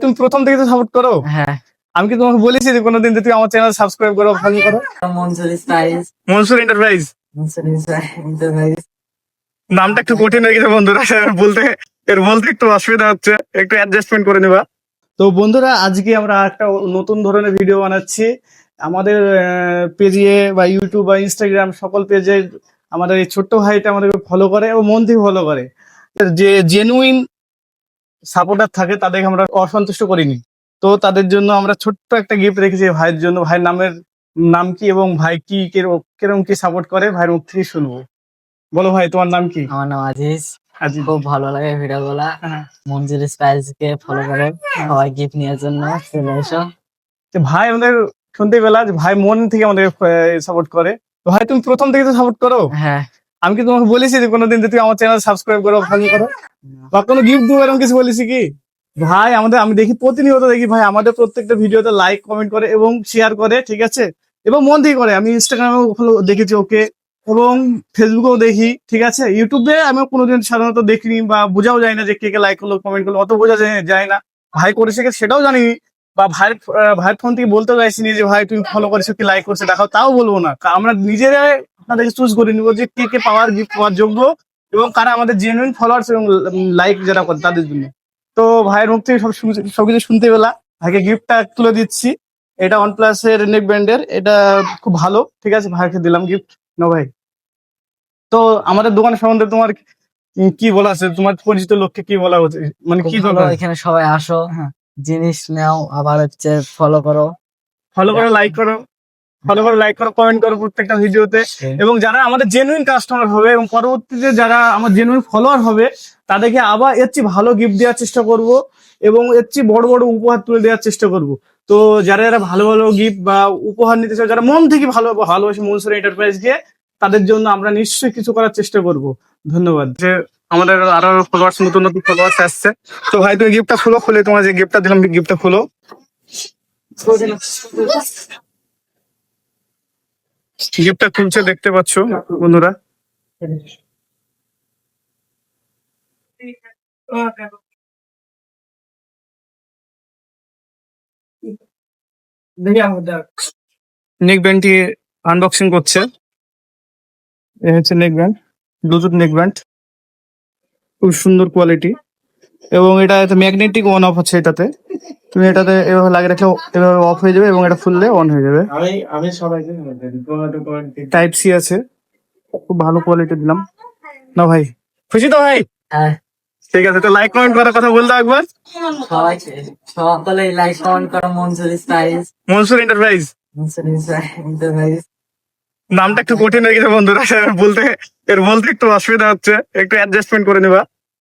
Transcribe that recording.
তুমি প্রথম থেকে তো সাপোর্ট করো। হ্যাঁ, আমি কি তোমাকে বলেছি যে কোনোদিন যে তুমি আমার চ্যানেল সাবস্ক্রাইব করো, ফলো করো? Mansur styles. Mansur enterprise Mansur enterprise. নামটা একটু কঠিন হয়ে গেছে বন্ধুরা, বলতে একটু অসুবিধা হচ্ছে, একটু অ্যাডজাস্টমেন্ট করে নেবা। তো বন্ধুরা, আজকে আমরা একটা নতুন ধরনের ভিডিও বানাচ্ছি। আমাদের পেজে বা ইউটিউব বা ইনস্টাগ্রাম সকল পেজে আমাদের এই ছোট্ট ভাইটা আমাদেরকে ফলো করে এবং মন থেকে ফলো করে। যে জেনুইন সাপোর্টার থাকে তাদেরকে আমরা অসন্তুষ্ট করিনি। তো তাদের জন্য আমরা ছোট্ট একটা গিফট রেখেছি ভাইয়ের জন্য। ভাইয়ের নাম কি এবং ভাই কি কিরকম কি সাপোর্ট করে ভাইয়ের মুখ থেকে শুনবো। বলো ভাই, তোমার নাম কি? আমার নাম আজিজ। আজিজ। খুব ভালো লাগে ভিডিও গুলা। হ্যাঁ। মনসুর স্টাইলস কে ফলো করো, সবাই গিফট নেওয়ার জন্য চলে এসো। তো ভাই আমাদের শুনতে পেলাম যে ভাই মন থেকে আমাদের সাপোর্ট করে। তো ভাই তুমি প্রথম থেকে তো সাপোর্ট করো। হ্যাঁ, আমি কি তোমাকে বলেছি যে কোনোদিন যে তুমি আমার চ্যানেল সাবস্ক্রাইব করো, ফলো করো বা কোনো গিফট দেবো এরকম কিছু বলেছি কি? ভাই আমি দেখি প্রতিনিয়ত দেখি ভাই আমাদের প্রত্যেকটা ভিডিওতে লাইক কমেন্ট করে এবং শেয়ার করে, ঠিক আছে, এবং মন থেকে করে। আমি ইনস্টাগ্রামেও দেখেছি ওকে, এবং ফেসবুকেও দেখি, ঠিক আছে। ইউটিউবে আমি কোনোদিন সাধারণত দেখিনি বা বোঝাও যায় না যে কে কে লাইক করলো কমেন্ট করলো, অত বোঝা যায় না। ভাই করেছে কি সেটাও জানি, বা ভাইয়ের ফোন থেকে বলতে চাইছিনি যে ভাই তুমি ফলো করেছো কি লাইক করছে দেখাও, তাও বলবো না। আমরা নিজেরাই আপনাদেরকে চুজ করে নিবো যে কে কে পাওয়ার গিফট পাওয়ার যোগ্য এবং কারা আমাদের জেনুইন ফলোয়ার্স এবং লাইক যারা করে তাদের জন্য। তো ভাইয়ের মুখ থেকে সবকিছু শুনতে পেলাম। ভাইকে গিফটটা তুলে দিচ্ছি। এটা OnePlus এর নেক ব্যান্ডের, এটা খুব ভালো, ঠিক আছে। ভাইকে দিলাম গিফট। না ভাই, তো আমাদের দোকান সম্বন্ধে তোমার কি বলা আছে? তোমার পরিচিত লোককে কি বলা উচিত, মানে কি খুব ভালো। দরকার? এখানে সবাই আসো, হ্যাঁ, জিনিস নাও, আবার হচ্ছে ফলো করো। ফলো করো, লাইক করো, কমেন্ট করো প্রত্যেকটা ভিডিওতে। এবং যারা আমাদের জেনুইন কাস্টমার হবে এবং পরবর্তীতে যারা আমার জেনুইন ফলোয়ার হবে তাদেরকে আবার এর চেয়ে ভালো গিফট দেওয়ার চেষ্টা করব এবং এর চেয়ে বড় বড় উপহার তুলে দেওয়ার চেষ্টা করব। তো যারা যারা ভালো ভালো গিফট বা উপহার নিতে চায়, যারা মন থেকে ভালোবাসে মনসুর এন্টারপ্রাইজকে, তাদের জন্য আমরা নিশ্চয়ই কিছু করার চেষ্টা করব। ধন্যবাদ। যে আমাদের আরো ফলোয়ার্স, নতুন নতুন ফলোয়ার্স আসছে। তো ভাই তুমি গিফটটা খুলে তোমার যে গিফটটা দিলাম গিফটটা খুলো। গিফটটা খুলছে, দেখতে পাচ্ছ বন্ধুরা। নেক ব্যান্ডটি আনবক্সিং করছে। এ হচ্ছে neck band, Bluetooth neck band, খুব সুন্দর কোয়ালিটি। এবং এটা ম্যাগনেটিক অন অফ আছে। এটাতে তুমি এটাতে এভাবে লাগিয়ে রাখলে এভাবে অফ হয়ে যাবে এবং এটা ফুললে অন হয়ে যাবে। আমি সবাইকে টাইপ সি আছে, খুব ভালো কোয়ালিটি দিলাম। না ভাই, খুশি তো ভাই? হ্যাঁ, ঠিক আছে, তো লাইক কমেন্ট করার কথা বলতে একবার। সকলে লাইক কমেন্ট করো Mansur styles. Mansur enterprise Mansur enterprise. নামটা একটু কঠিন হয়ে গেছে বন্ধুরা, বলতে একটু অসুবিধা হচ্ছে, একটু অ্যাডজাস্টমেন্ট করে নেবা।